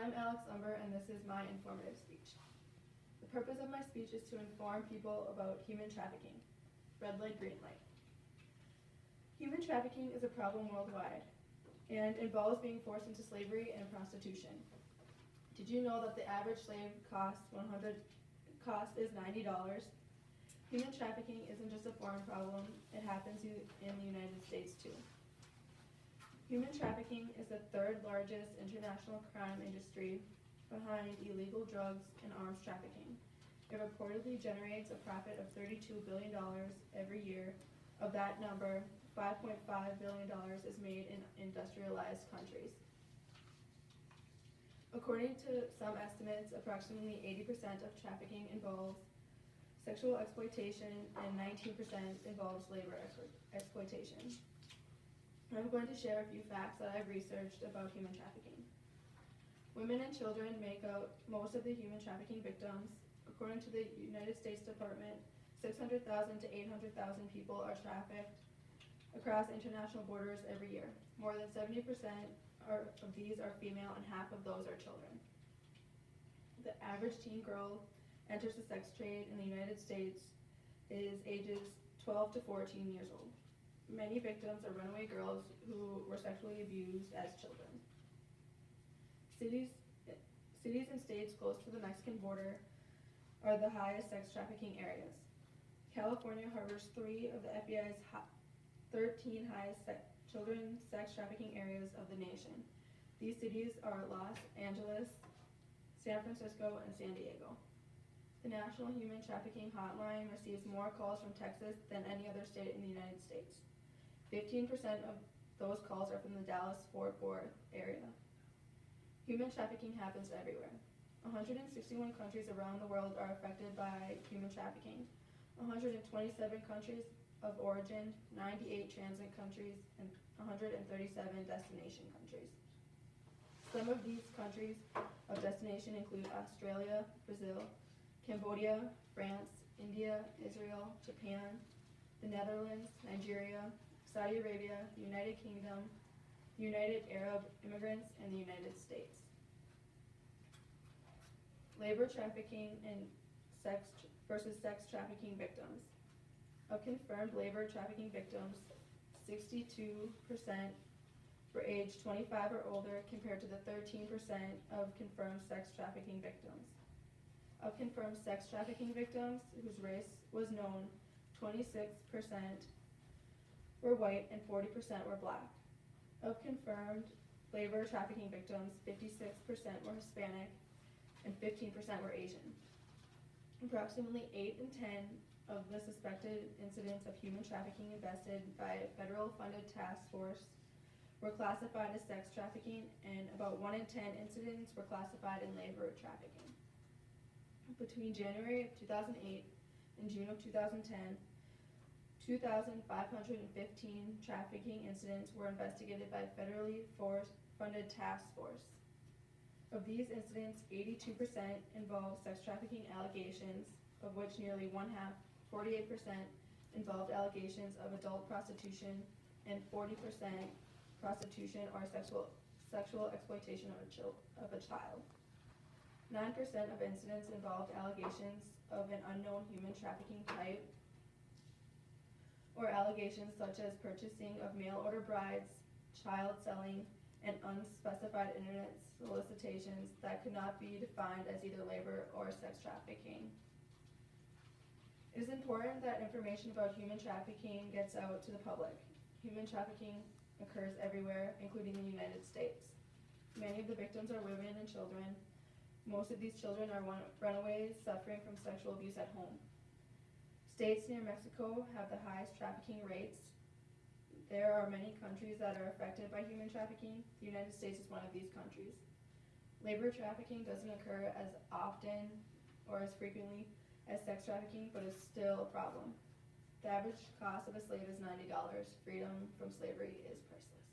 I'm Alex Umber, and this is my informative speech. The purpose of my speech is to inform people about human trafficking. Red light, green light. Human trafficking is a problem worldwide and involves being forced into slavery and prostitution. Did you know that the average slave cost is $90? Human trafficking isn't just a foreign problem, it happens in the United States too. Human trafficking is the third largest international crime industry behind illegal drugs and arms trafficking. It reportedly generates a profit of $32 billion every year. Of that number, $5.5 billion is made in industrialized countries. According to some estimates, approximately 80% of trafficking involves sexual exploitation and 19% involves labor exploitation. I'm going to share a few facts that I've researched about human trafficking. Women and children make up most of the human trafficking victims. According to the United States Department, 600,000 to 800,000 people are trafficked across international borders every year. More than 70% of these are female and half of those are children. The average teen girl enters the sex trade in the United States is ages 12 to 14 years old. Many victims are runaway girls who were sexually abused as children. Cities and states close to the Mexican border are the highest sex trafficking areas. California harbors 3 of the FBI's 13 highest children sex trafficking areas of the nation. These cities are Los Angeles, San Francisco, and San Diego. The National Human Trafficking Hotline receives more calls from Texas than any other state in the United States. 15% of those calls are from the Dallas-Fort Worth area. Human trafficking happens everywhere. 161 countries around the world are affected by human trafficking. 127 countries of origin, 98 transit countries, and 137 destination countries. Some of these countries of destination include Australia, Brazil, Cambodia, France, India, Israel, Japan, the Netherlands, Nigeria, Saudi Arabia, the United Kingdom, United Arab Emirates, and the United States. Labor trafficking and sex trafficking victims. Of confirmed labor trafficking victims, 62% were aged 25 or older compared to the 13% of confirmed sex trafficking victims. Of confirmed sex trafficking victims whose race was known, 26% were white and 40% were black. Of confirmed labor trafficking victims, 56% were Hispanic and 15% were Asian. Approximately 8 in 10 of the suspected incidents of human trafficking invested by a federal funded task force were classified as sex trafficking, and about 1 in 10 incidents were classified in labor trafficking. Between January of 2008 and June of 2010, 2,515 trafficking incidents were investigated by a federally funded task force. Of these incidents, 82% involved sex trafficking allegations, of which nearly one-half, 48%, involved allegations of adult prostitution and 40% prostitution or sexual exploitation of a child. 9% of incidents involved allegations of an unknown human trafficking type or allegations such as purchasing of mail-order brides, child selling, and unspecified internet solicitations that could not be defined as either labor or sex trafficking. It is important that information about human trafficking gets out to the public. Human trafficking occurs everywhere, including the United States. Many of the victims are women and children. Most of these children are runaways suffering from sexual abuse at home. States near Mexico have the highest trafficking rates. There are many countries that are affected by human trafficking. The United States is one of these countries. Labor trafficking doesn't occur as often or as frequently as sex trafficking, but is still a problem. The average cost of a slave is $90. Freedom from slavery is priceless.